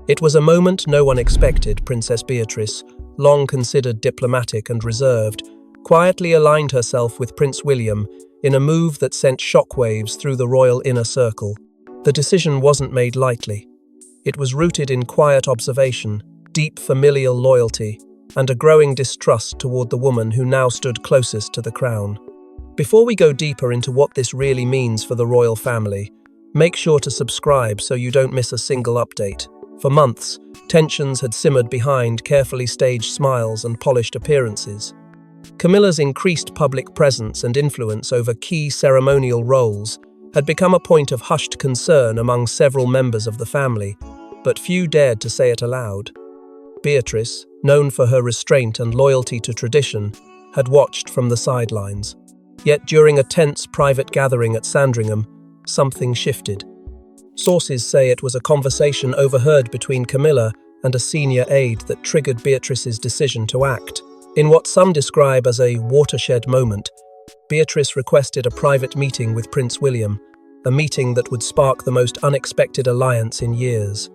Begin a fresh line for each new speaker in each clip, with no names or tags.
It was a moment no one expected. Princess Beatrice, long considered diplomatic and reserved, quietly aligned herself with Prince William in a move that sent shockwaves through the royal inner circle. The decision wasn't made lightly. It was rooted in quiet observation, deep familial loyalty, and a growing distrust toward the woman who now stood closest to the crown. Before we go deeper into what this really means for the royal family, make sure to subscribe so you don't miss a single update. For months, tensions had simmered behind carefully staged smiles and polished appearances. Camilla's increased public presence and influence over key ceremonial roles had become a point of hushed concern among several members of the family, but few dared to say it aloud. Beatrice, known for her restraint and loyalty to tradition, had watched from the sidelines. Yet during a tense private gathering at Sandringham, something shifted. Sources say it was a conversation overheard between Camilla and a senior aide that triggered Beatrice's decision to act. In what some describe as a watershed moment, Beatrice requested a private meeting with Prince William, a meeting that would spark the most unexpected alliance in years.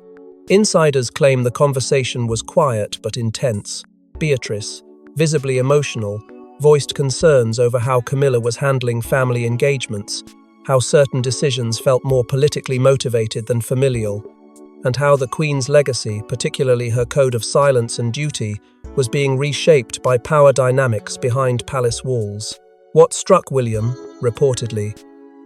Insiders claim the conversation was quiet but intense. Beatrice, visibly emotional, voiced concerns over how Camilla was handling family engagements, how certain decisions felt more politically motivated than familial, and how the Queen's legacy, particularly her code of silence and duty, was being reshaped by power dynamics behind palace walls. What struck William, reportedly,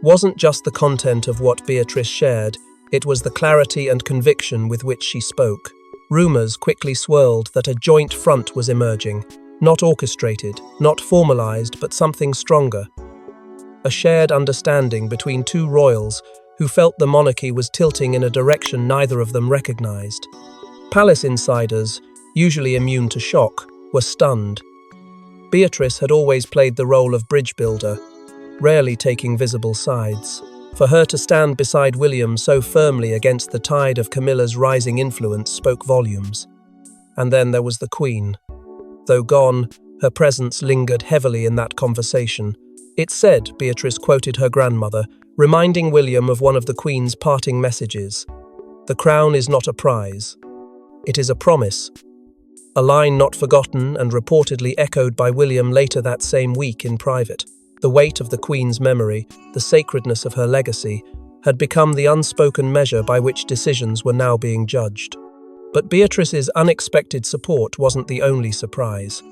wasn't just the content of what Beatrice shared, it was the clarity and conviction with which she spoke. Rumors quickly swirled that a joint front was emerging, not orchestrated, not formalized, but something stronger. A shared understanding between two royals who felt the monarchy was tilting in a direction neither of them recognized. Palace insiders, usually immune to shock, were stunned. Beatrice had always played the role of bridge builder, rarely taking visible sides. For her to stand beside William so firmly against the tide of Camilla's rising influence spoke volumes. And then there was the Queen. Though gone, her presence lingered heavily in that conversation. It said, Beatrice quoted her grandmother, reminding William of one of the Queen's parting messages. "The crown is not a prize. It is a promise." A line not forgotten and reportedly echoed by William later that same week in private. The weight of the Queen's memory, the sacredness of her legacy, had become the unspoken measure by which decisions were now being judged. But Beatrice's unexpected support wasn't the only surprise.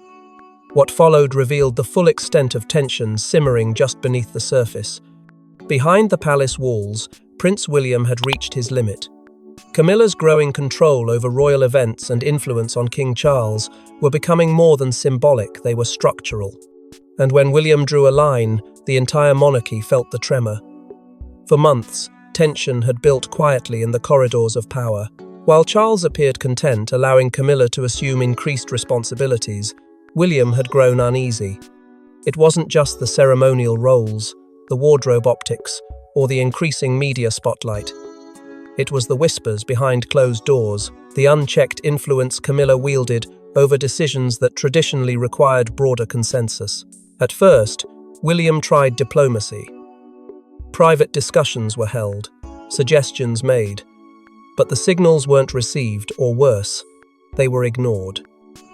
What followed revealed the full extent of tension simmering just beneath the surface. Behind the palace walls, Prince William had reached his limit. Camilla's growing control over royal events and influence on King Charles were becoming more than symbolic, they were structural. And when William drew a line, the entire monarchy felt the tremor. For months, tension had built quietly in the corridors of power. While Charles appeared content, allowing Camilla to assume increased responsibilities, William had grown uneasy. It wasn't just the ceremonial roles, the wardrobe optics, or the increasing media spotlight. It was the whispers behind closed doors, the unchecked influence Camilla wielded over decisions that traditionally required broader consensus. At first, William tried diplomacy. Private discussions were held, suggestions made, but the signals weren't received, or worse, they were ignored.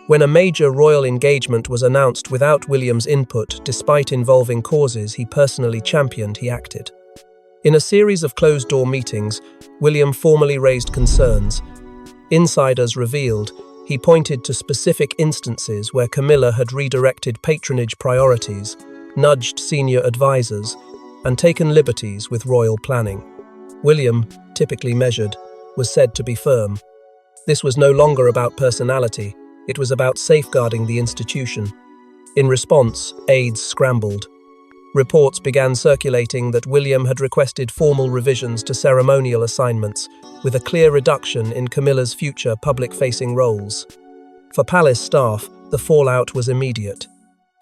When a major royal engagement was announced without William's input, despite involving causes he personally championed, he acted. In a series of closed-door meetings, William formally raised concerns. Insiders revealed he pointed to specific instances where Camilla had redirected patronage priorities, nudged senior advisors, and taken liberties with royal planning. William, typically measured, was said to be firm. This was no longer about personality, it was about safeguarding the institution. In response, aides scrambled. Reports began circulating that William had requested formal revisions to ceremonial assignments, with a clear reduction in Camilla's future public-facing roles. For palace staff, the fallout was immediate.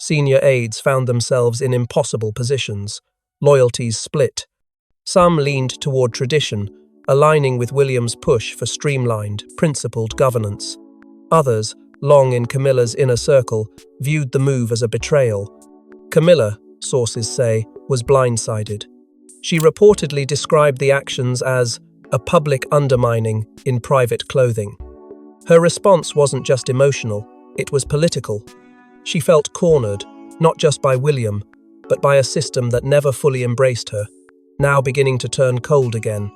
Senior aides found themselves in impossible positions. Loyalties split. Some leaned toward tradition, aligning with William's push for streamlined, principled governance. Others, long in Camilla's inner circle, viewed the move as a betrayal. Camilla, sources say, was blindsided. She reportedly described the actions as a public undermining in private clothing. Her response wasn't just emotional, it was political. She felt cornered, not just by William, but by a system that never fully embraced her, now beginning to turn cold again.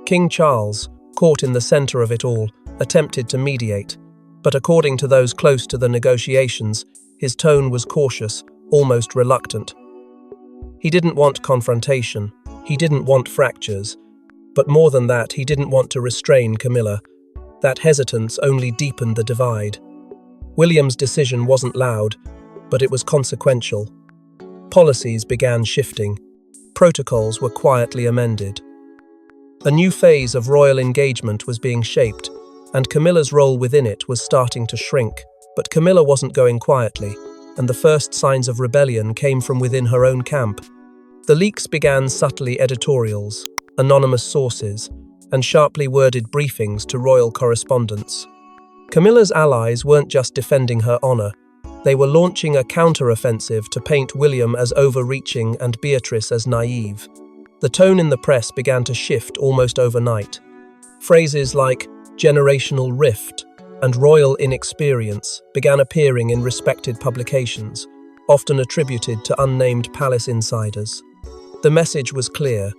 King Charles, caught in the center of it all, attempted to mediate, but according to those close to the negotiations, his tone was cautious, almost reluctant. He didn't want confrontation, he didn't want fractures, but more than that, he didn't want to restrain Camilla. That hesitance only deepened the divide. William's decision wasn't loud, but it was consequential. Policies began shifting. Protocols were quietly amended. A new phase of royal engagement was being shaped, and Camilla's role within it was starting to shrink. But Camilla wasn't going quietly, and the first signs of rebellion came from within her own camp. The leaks began subtly editorials, anonymous sources, and sharply worded briefings to royal correspondents. Camilla's allies weren't just defending her honor, they were launching a counter-offensive to paint William as overreaching and Beatrice as naive. The tone in the press began to shift almost overnight. Phrases like generational rift and royal inexperience began appearing in respected publications, often attributed to unnamed palace insiders. The message was clear.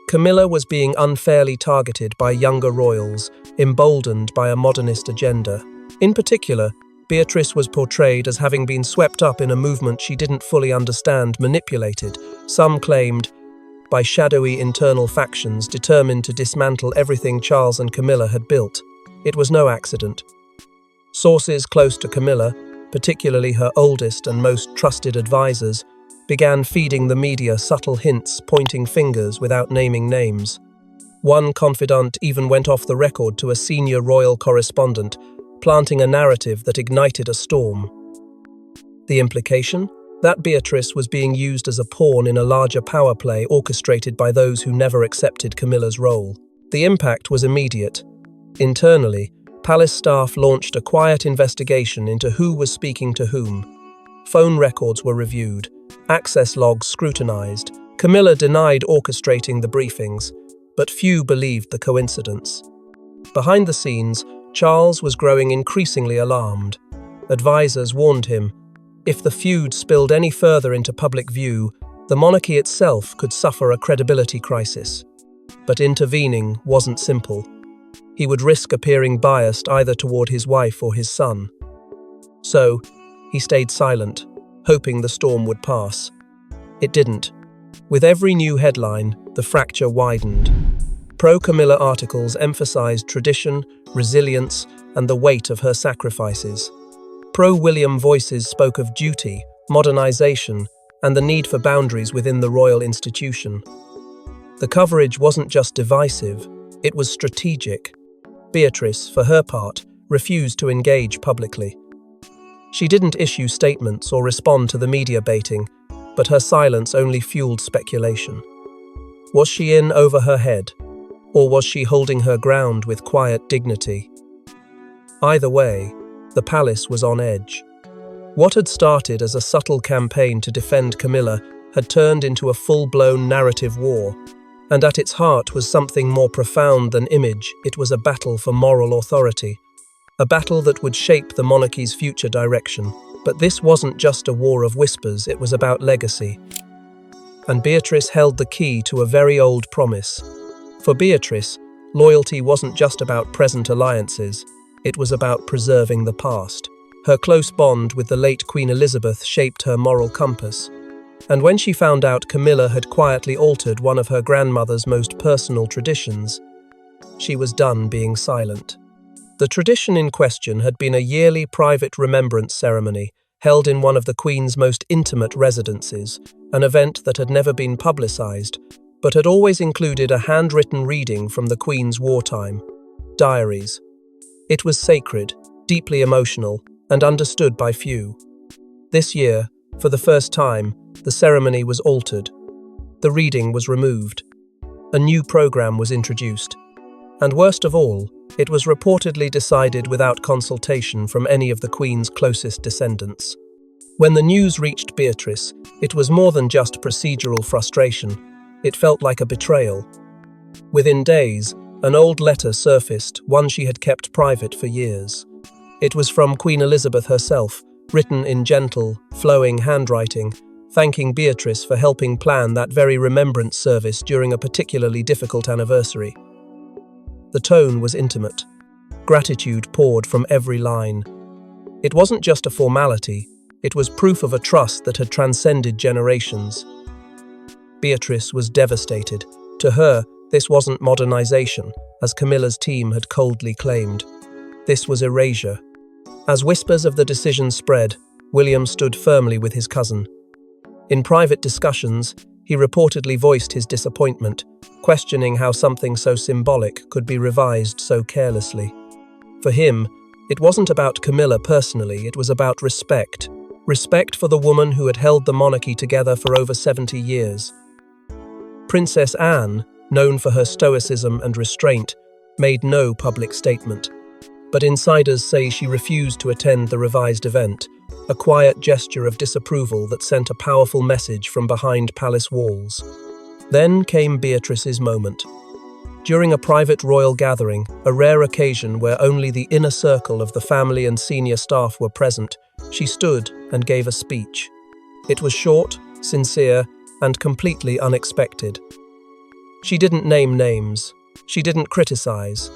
Camilla was being unfairly targeted by younger royals, emboldened by a modernist agenda. In particular, Beatrice was portrayed as having been swept up in a movement she didn't fully understand, manipulated, some claimed, by shadowy internal factions determined to dismantle everything Charles and Camilla had built. It was no accident. Sources close to Camilla, particularly her oldest and most trusted advisors, began feeding the media subtle hints, pointing fingers without naming names. One confidant even went off the record to a senior royal correspondent, planting a narrative that ignited a storm. The implication? That Beatrice was being used as a pawn in a larger power play orchestrated by those who never accepted Camilla's role. The impact was immediate. Internally, palace staff launched a quiet investigation into who was speaking to whom. Phone records were reviewed, access logs scrutinized. Camilla denied orchestrating the briefings, but few believed the coincidence. Behind the scenes, Charles was growing increasingly alarmed. Advisors warned him, if the feud spilled any further into public view, the monarchy itself could suffer a credibility crisis. But intervening wasn't simple. He would risk appearing biased either toward his wife or his son. So, he stayed silent, hoping the storm would pass. It didn't. With every new headline, the fracture widened. Pro-Camilla articles emphasized tradition, resilience, and the weight of her sacrifices. Pro-William voices spoke of duty, modernization, and the need for boundaries within the royal institution. The coverage wasn't just divisive, it was strategic. Beatrice, for her part, refused to engage publicly. She didn't issue statements or respond to the media baiting, but her silence only fueled speculation. Was she in over her head, or was she holding her ground with quiet dignity? Either way, the palace was on edge. What had started as a subtle campaign to defend Camilla had turned into a full-blown narrative war, and at its heart was something more profound than image. It was a battle for moral authority, a battle that would shape the monarchy's future direction. But this wasn't just a war of whispers, it was about legacy. And Beatrice held the key to a very old promise. For Beatrice, loyalty wasn't just about present alliances, it was about preserving the past. Her close bond with the late Queen Elizabeth shaped her moral compass. And when she found out Camilla had quietly altered one of her grandmother's most personal traditions, she was done being silent. The tradition in question had been a yearly private remembrance ceremony held in one of the Queen's most intimate residences, an event that had never been publicized, but had always included a handwritten reading from the Queen's wartime diaries. It was sacred, deeply emotional, and understood by few. This year, for the first time, the ceremony was altered. The reading was removed. A new program was introduced. And worst of all, it was reportedly decided without consultation from any of the Queen's closest descendants. When the news reached Beatrice, it was more than just procedural frustration. It felt like a betrayal. Within days, an old letter surfaced, one she had kept private for years. It was from Queen Elizabeth herself, written in gentle, flowing handwriting, thanking Beatrice for helping plan that very remembrance service during a particularly difficult anniversary. The tone was intimate. Gratitude poured from every line. It wasn't just a formality, it was proof of a trust that had transcended generations. Beatrice was devastated. To her, this wasn't modernization, as Camilla's team had coldly claimed. This was erasure. As whispers of the decision spread, William stood firmly with his cousin. In private discussions, he reportedly voiced his disappointment, questioning how something so symbolic could be revised so carelessly. For him, it wasn't about Camilla personally, it was about respect. Respect for the woman who had held the monarchy together for over 70 years. Princess Anne, known for her stoicism and restraint, made no public statement. But insiders say she refused to attend the revised event, a quiet gesture of disapproval that sent a powerful message from behind palace walls. Then came Beatrice's moment. During a private royal gathering, a rare occasion where only the inner circle of the family and senior staff were present, she stood and gave a speech. It was short, sincere, and completely unexpected. She didn't name names, she didn't criticize,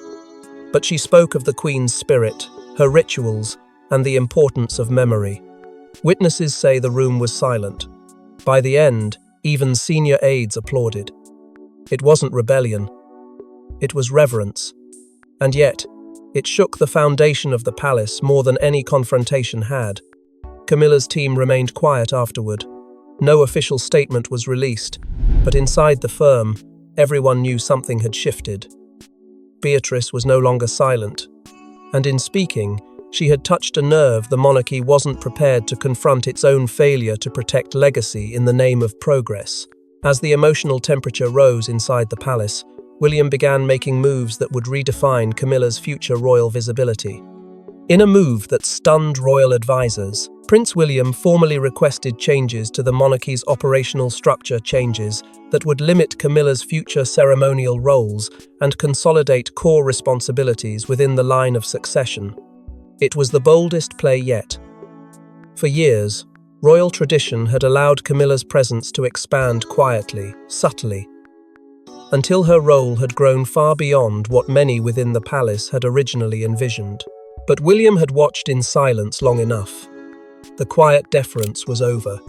but she spoke of the Queen's spirit, her rituals, and the importance of memory. Witnesses say the room was silent. By the end, even senior aides applauded. It wasn't rebellion. It was reverence. And yet, it shook the foundation of the palace more than any confrontation had. Camilla's team remained quiet afterward. No official statement was released, but inside the firm, everyone knew something had shifted. Beatrice was no longer silent, and in speaking, she had touched a nerve the monarchy wasn't prepared to confront its own failure to protect legacy in the name of progress. As the emotional temperature rose inside the palace, William began making moves that would redefine Camilla's future royal visibility. In a move that stunned royal advisors, Prince William formally requested changes to the monarchy's operational structure, changes that would limit Camilla's future ceremonial roles and consolidate core responsibilities within the line of succession. It was the boldest play yet. For years, royal tradition had allowed Camilla's presence to expand quietly, subtly, until her role had grown far beyond what many within the palace had originally envisioned. But William had watched in silence long enough. The quiet deference was over.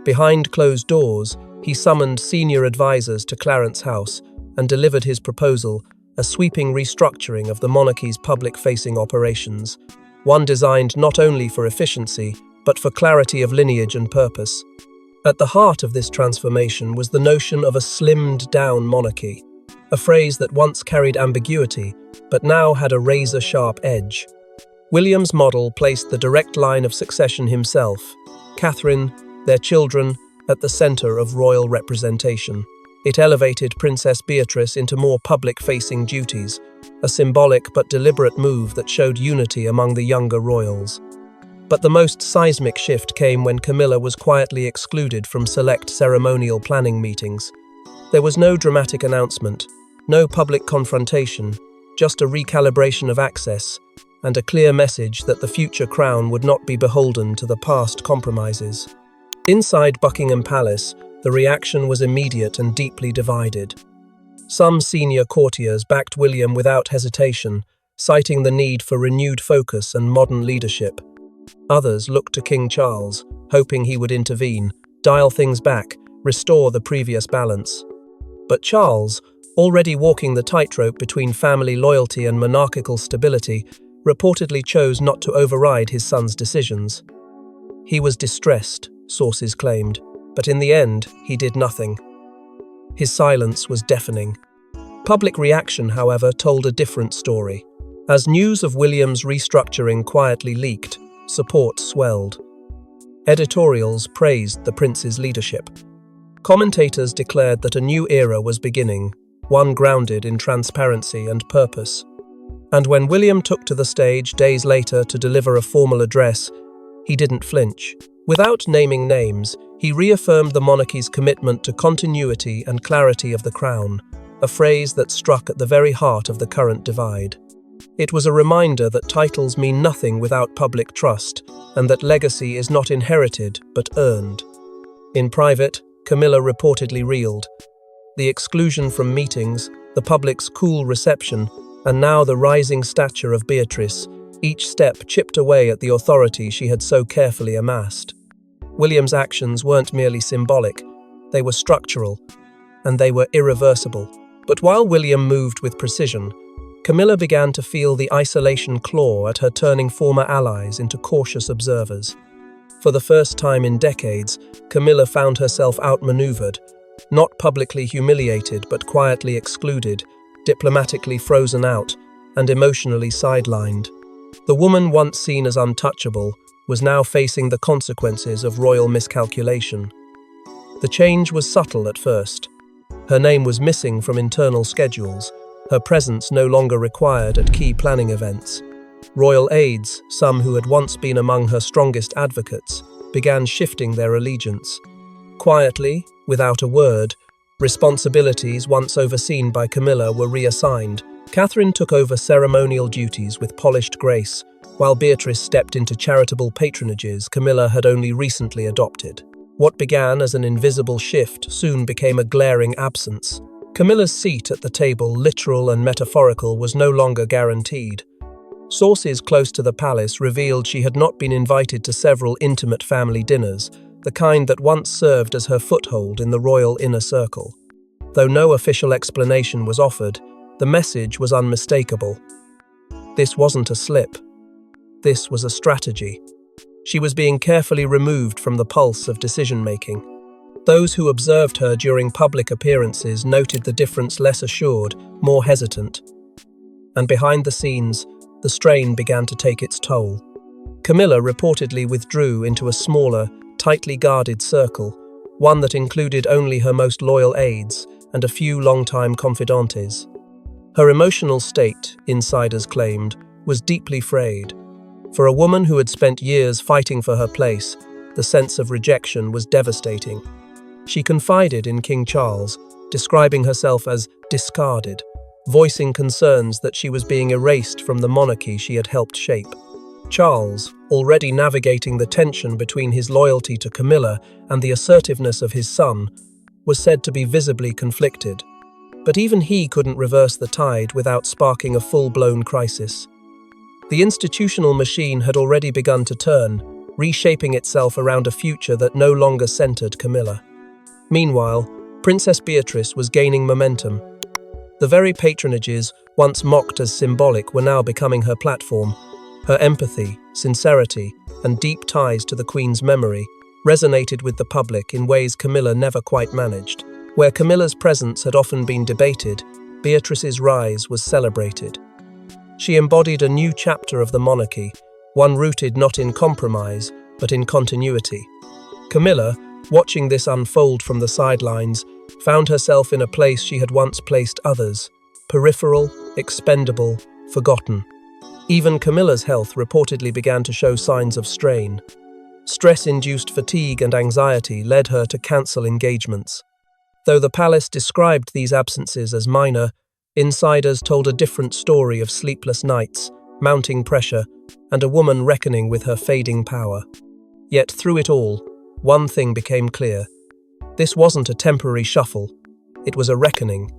Behind closed doors, he summoned senior advisors to Clarence House and delivered his proposal, a sweeping restructuring of the monarchy's public-facing operations, one designed not only for efficiency, but for clarity of lineage and purpose. At the heart of this transformation was the notion of a slimmed-down monarchy, a phrase that once carried ambiguity, but now had a razor-sharp edge. William's model placed the direct line of succession himself, Catherine, their children, at the center of royal representation. It elevated Princess Beatrice into more public-facing duties, a symbolic but deliberate move that showed unity among the younger royals. But the most seismic shift came when Camilla was quietly excluded from select ceremonial planning meetings. There was no dramatic announcement, no public confrontation, just a recalibration of access, and a clear message that the future crown would not be beholden to the past compromises. Inside Buckingham Palace, the reaction was immediate and deeply divided. Some senior courtiers backed William without hesitation, citing the need for renewed focus and modern leadership. Others looked to King Charles, hoping he would intervene, dial things back, restore the previous balance. But Charles, already walking the tightrope between family loyalty and monarchical stability, reportedly chose not to override his son's decisions. He was distressed, sources claimed, but in the end, he did nothing. His silence was deafening. Public reaction, however, told a different story. As news of William's restructuring quietly leaked, support swelled. Editorials praised the prince's leadership. Commentators declared that a new era was beginning, one grounded in transparency and purpose. And when William took to the stage days later to deliver a formal address, he didn't flinch. Without naming names, he reaffirmed the monarchy's commitment to continuity and clarity of the crown, a phrase that struck at the very heart of the current divide. It was a reminder that titles mean nothing without public trust, and that legacy is not inherited but earned. In private, Camilla reportedly reeled. The exclusion from meetings, the public's cool reception, and now the rising stature of Beatrice, each step chipped away at the authority she had so carefully amassed. William's actions weren't merely symbolic, they were structural, and they were irreversible. But while William moved with precision, Camilla began to feel the isolation claw at her, turning former allies into cautious observers. For the first time in decades, Camilla found herself outmaneuvered, not publicly humiliated but quietly excluded, diplomatically frozen out, and emotionally sidelined. The woman once seen as untouchable was now facing the consequences of royal miscalculation. The change was subtle at first. Her name was missing from internal schedules, her presence no longer required at key planning events. Royal aides, some who had once been among her strongest advocates, began shifting their allegiance. Quietly, without a word, responsibilities once overseen by Camilla were reassigned. Catherine took over ceremonial duties with polished grace, while Beatrice stepped into charitable patronages Camilla had only recently adopted. What began as an invisible shift soon became a glaring absence. Camilla's seat at the table, literal and metaphorical, was no longer guaranteed. Sources close to the palace revealed she had not been invited to several intimate family dinners, the kind that once served as her foothold in the royal inner circle. Though no official explanation was offered, the message was unmistakable. This wasn't a slip. This was a strategy. She was being carefully removed from the pulse of decision-making. Those who observed her during public appearances noted the difference, less assured, more hesitant. And behind the scenes, the strain began to take its toll. Camilla reportedly withdrew into a smaller, tightly guarded circle, one that included only her most loyal aides and a few longtime confidantes. Her emotional state, insiders claimed, was deeply frayed. For a woman who had spent years fighting for her place, the sense of rejection was devastating. She confided in King Charles, describing herself as discarded, voicing concerns that she was being erased from the monarchy she had helped shape. Charles, already navigating the tension between his loyalty to Camilla and the assertiveness of his son, was said to be visibly conflicted. But even he couldn't reverse the tide without sparking a full-blown crisis. The institutional machine had already begun to turn, reshaping itself around a future that no longer centered Camilla. Meanwhile, Princess Beatrice was gaining momentum. The very patronages, once mocked as symbolic, were now becoming her platform. Her empathy, sincerity, and deep ties to the Queen's memory resonated with the public in ways Camilla never quite managed. Where Camilla's presence had often been debated, Beatrice's rise was celebrated. She embodied a new chapter of the monarchy, one rooted not in compromise, but in continuity. Camilla, watching this unfold from the sidelines, found herself in a place she had once placed others: peripheral, expendable, forgotten. Even Camilla's health reportedly began to show signs of strain. Stress-induced fatigue and anxiety led her to cancel engagements. Though the palace described these absences as minor, insiders told a different story of sleepless nights, mounting pressure, and a woman reckoning with her fading power. Yet through it all, one thing became clear. This wasn't a temporary shuffle, it was a reckoning.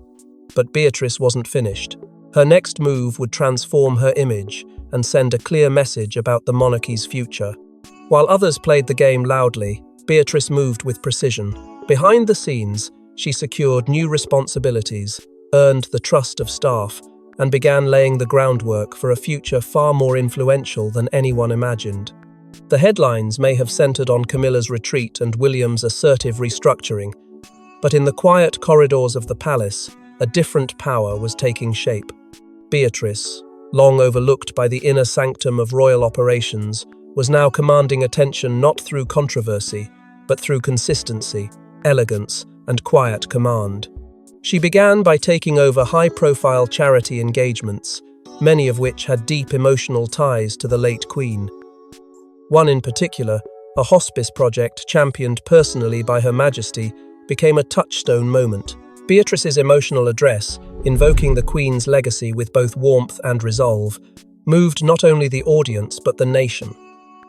But Beatrice wasn't finished. Her next move would transform her image and send a clear message about the monarchy's future. While others played the game loudly, Beatrice moved with precision. Behind the scenes, she secured new responsibilities, earned the trust of staff, and began laying the groundwork for a future far more influential than anyone imagined. The headlines may have centered on Camilla's retreat and William's assertive restructuring, but in the quiet corridors of the palace, a different power was taking shape. Beatrice, long overlooked by the inner sanctum of royal operations, was now commanding attention not through controversy, but through consistency, elegance, and quiet command. She began by taking over high-profile charity engagements, many of which had deep emotional ties to the late Queen. One in particular, a hospice project championed personally by Her Majesty, became a touchstone moment. Beatrice's emotional address, invoking the Queen's legacy with both warmth and resolve, moved not only the audience but the nation.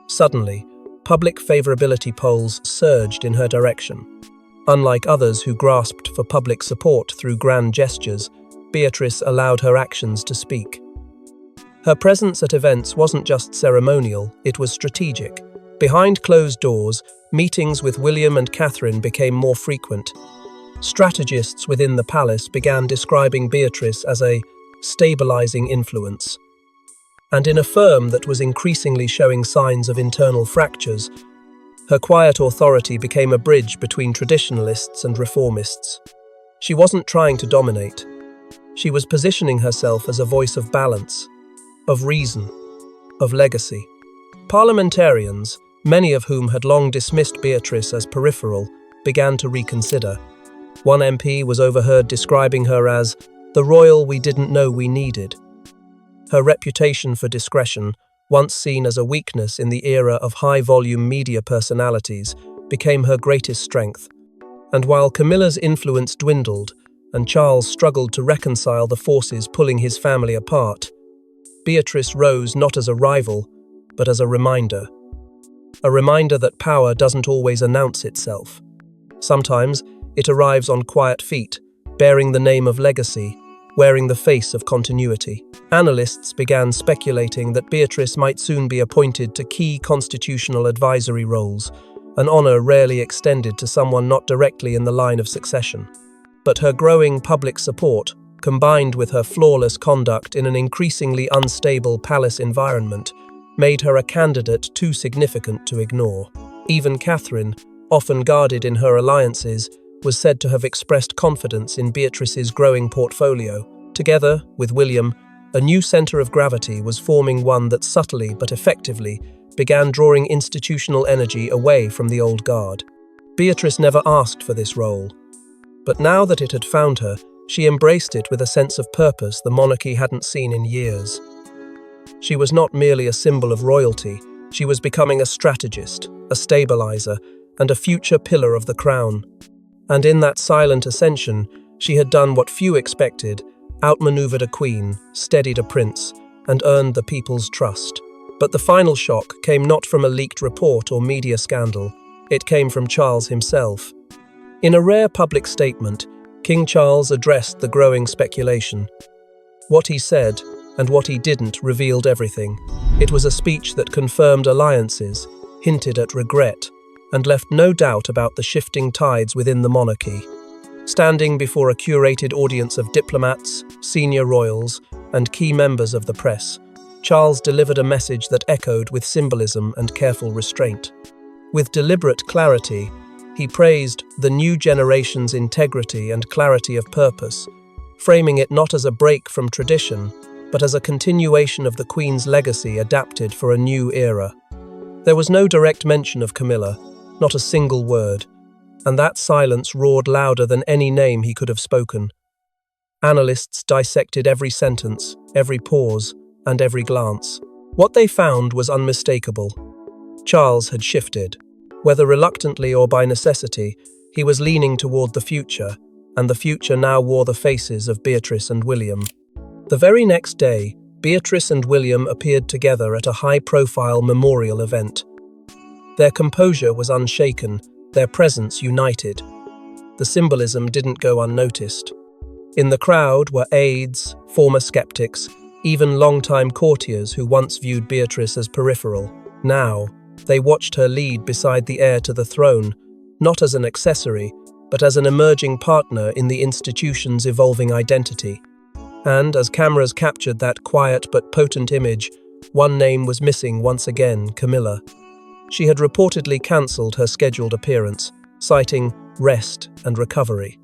Suddenly, public favourability polls surged in her direction. Unlike others who grasped for public support through grand gestures, Beatrice allowed her actions to speak. Her presence at events wasn't just ceremonial, it was strategic. Behind closed doors, meetings with William and Catherine became more frequent. Strategists within the palace began describing Beatrice as a stabilizing influence. And in a firm that was increasingly showing signs of internal fractures, her quiet authority became a bridge between traditionalists and reformists. She wasn't trying to dominate. She was positioning herself as a voice of balance, of reason, of legacy. Parliamentarians, many of whom had long dismissed Beatrice as peripheral, began to reconsider. One MP was overheard describing her as the royal we didn't know we needed. Her reputation for discretion, once seen as a weakness in the era of high-volume media personalities, became her greatest strength. And while Camilla's influence dwindled, and Charles struggled to reconcile the forces pulling his family apart, Beatrice rose not as a rival, but as a reminder. A reminder that power doesn't always announce itself. Sometimes, it arrives on quiet feet, bearing the name of legacy, wearing the face of continuity. Analysts began speculating that Beatrice might soon be appointed to key constitutional advisory roles, an honor rarely extended to someone not directly in the line of succession. But her growing public support, combined with her flawless conduct in an increasingly unstable palace environment, made her a candidate too significant to ignore. Even Catherine, often guarded in her alliances, was said to have expressed confidence in Beatrice's growing portfolio. Together, with William, a new centre of gravity was forming, one that subtly but effectively began drawing institutional energy away from the old guard. Beatrice never asked for this role, but now that it had found her, she embraced it with a sense of purpose the monarchy hadn't seen in years. She was not merely a symbol of royalty, she was becoming a strategist, a stabilizer, and a future pillar of the crown. And in that silent ascension, she had done what few expected, outmaneuvered a queen, steadied a prince, and earned the people's trust. But the final shock came not from a leaked report or media scandal, it came from Charles himself. In a rare public statement, King Charles addressed the growing speculation. What he said, and what he didn't, revealed everything. It was a speech that confirmed alliances, hinted at regret, and left no doubt about the shifting tides within the monarchy. Standing before a curated audience of diplomats, senior royals, and key members of the press, Charles delivered a message that echoed with symbolism and careful restraint. With deliberate clarity, he praised the new generation's integrity and clarity of purpose, framing it not as a break from tradition, but as a continuation of the Queen's legacy adapted for a new era. There was no direct mention of Camilla, not a single word, and that silence roared louder than any name he could have spoken. Analysts dissected every sentence, every pause, and every glance. What they found was unmistakable. Charles had shifted. Whether reluctantly or by necessity, he was leaning toward the future, and the future now wore the faces of Beatrice and William. The very next day, Beatrice and William appeared together at a high-profile memorial event. Their composure was unshaken, their presence united. The symbolism didn't go unnoticed. In the crowd were aides, former skeptics, even long-time courtiers who once viewed Beatrice as peripheral. Now, they watched her lead beside the heir to the throne, not as an accessory, but as an emerging partner in the institution's evolving identity. And as cameras captured that quiet but potent image, one name was missing once again: Camilla. She had reportedly cancelled her scheduled appearance, citing rest and recovery.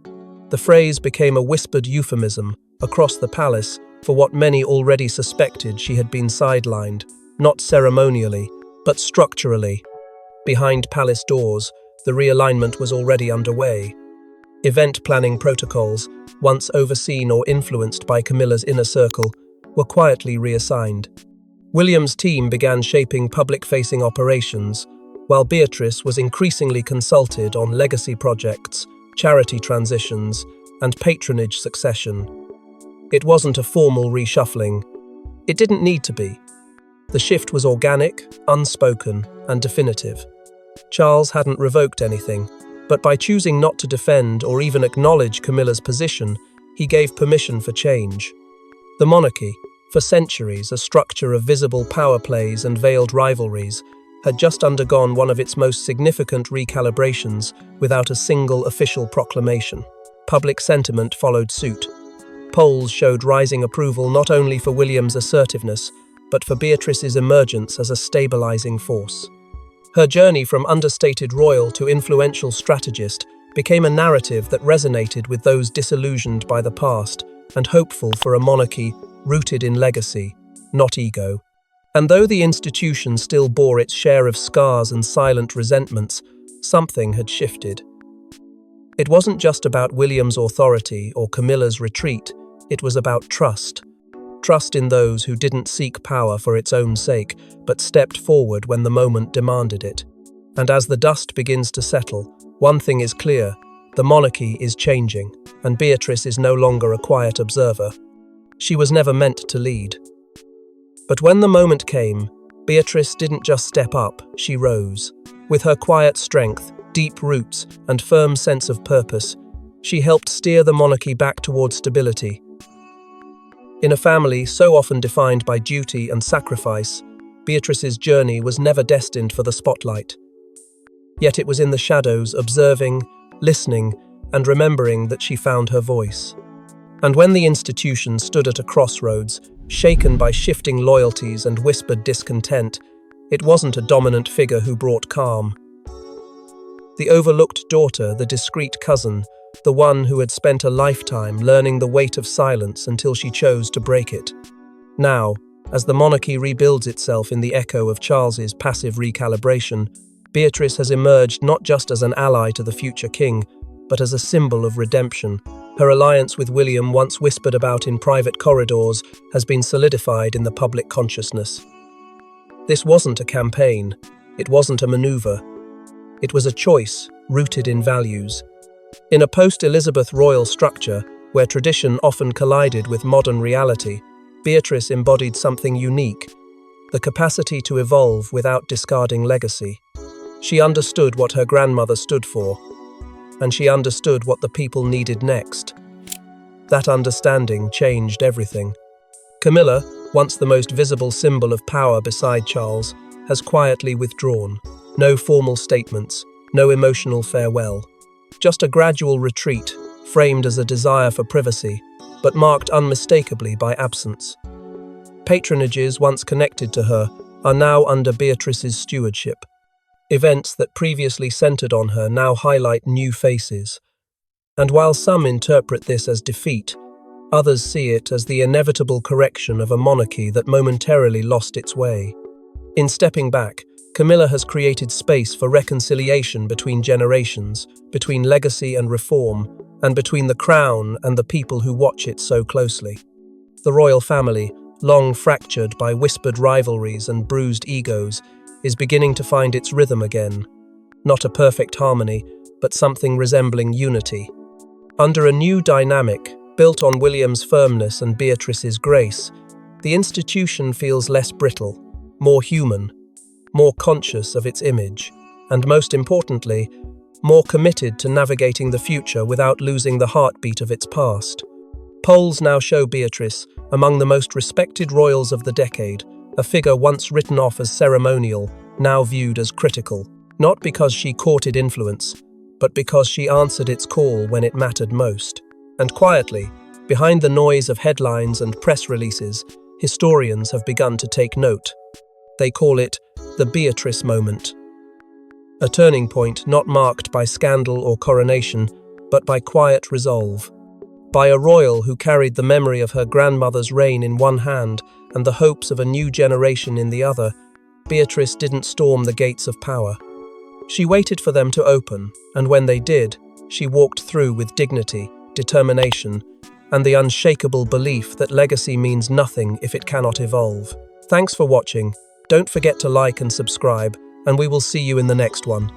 The phrase became a whispered euphemism across the palace for what many already suspected: she had been sidelined, not ceremonially, but structurally. Behind palace doors, the realignment was already underway. Event planning protocols, once overseen or influenced by Camilla's inner circle, were quietly reassigned. William's team began shaping public-facing operations, while Beatrice was increasingly consulted on legacy projects, charity transitions, and patronage succession. It wasn't a formal reshuffling. It didn't need to be. The shift was organic, unspoken, and definitive. Charles hadn't revoked anything, but by choosing not to defend or even acknowledge Camilla's position, he gave permission for change. The monarchy, for centuries a structure of visible power plays and veiled rivalries, had just undergone one of its most significant recalibrations without a single official proclamation. Public sentiment followed suit. Polls showed rising approval not only for William's assertiveness, but for Beatrice's emergence as a stabilizing force. Her journey from understated royal to influential strategist became a narrative that resonated with those disillusioned by the past and hopeful for a monarchy rooted in legacy, not ego. And though the institution still bore its share of scars and silent resentments, something had shifted. It wasn't just about William's authority or Camilla's retreat, it was about trust. Trust in those who didn't seek power for its own sake, but stepped forward when the moment demanded it. And as the dust begins to settle, one thing is clear: the monarchy is changing, and Beatrice is no longer a quiet observer. She was never meant to lead. But when the moment came, Beatrice didn't just step up, she rose. With her quiet strength, deep roots, and firm sense of purpose, she helped steer the monarchy back toward stability. In a family so often defined by duty and sacrifice, Beatrice's journey was never destined for the spotlight. Yet it was in the shadows, observing, listening, and remembering that she found her voice. And when the institution stood at a crossroads, shaken by shifting loyalties and whispered discontent, it wasn't a dominant figure who brought calm. The overlooked daughter, the discreet cousin, the one who had spent a lifetime learning the weight of silence until she chose to break it. Now, as the monarchy rebuilds itself in the echo of Charles's passive recalibration, Beatrice has emerged not just as an ally to the future king, but as a symbol of redemption. Her alliance with William, once whispered about in private corridors, has been solidified in the public consciousness. This wasn't a campaign. It wasn't a maneuver. It was a choice, rooted in values. In a post-Elizabeth royal structure, where tradition often collided with modern reality, Beatrice embodied something unique: the capacity to evolve without discarding legacy. She understood what her grandmother stood for, and she understood what the people needed next. That understanding changed everything. Camilla, once the most visible symbol of power beside Charles, has quietly withdrawn. No formal statements, no emotional farewell. Just a gradual retreat, framed as a desire for privacy, but marked unmistakably by absence. Patronages once connected to her are now under Beatrice's stewardship. Events that previously centered on her now highlight new faces. And while some interpret this as defeat, others see it as the inevitable correction of a monarchy that momentarily lost its way. In stepping back, Camilla has created space for reconciliation between generations, between legacy and reform, and between the crown and the people who watch it so closely. The royal family, long fractured by whispered rivalries and bruised egos, is beginning to find its rhythm again. Not a perfect harmony, but something resembling unity. Under a new dynamic, built on William's firmness and Beatrice's grace, the institution feels less brittle, more human, more conscious of its image, and most importantly, more committed to navigating the future without losing the heartbeat of its past. Polls now show Beatrice among the most respected royals of the decade, a figure once written off as ceremonial, now viewed as critical, not because she courted influence, but because she answered its call when it mattered most. And quietly, behind the noise of headlines and press releases, historians have begun to take note. They call it the Beatrice moment. A turning point not marked by scandal or coronation, but by quiet resolve. By a royal who carried the memory of her grandmother's reign in one hand and the hopes of a new generation in the other, Beatrice didn't storm the gates of power. She waited for them to open, and when they did, she walked through with dignity, determination, and the unshakable belief that legacy means nothing if it cannot evolve. Thanks for watching. Don't forget to like and subscribe, and we will see you in the next one.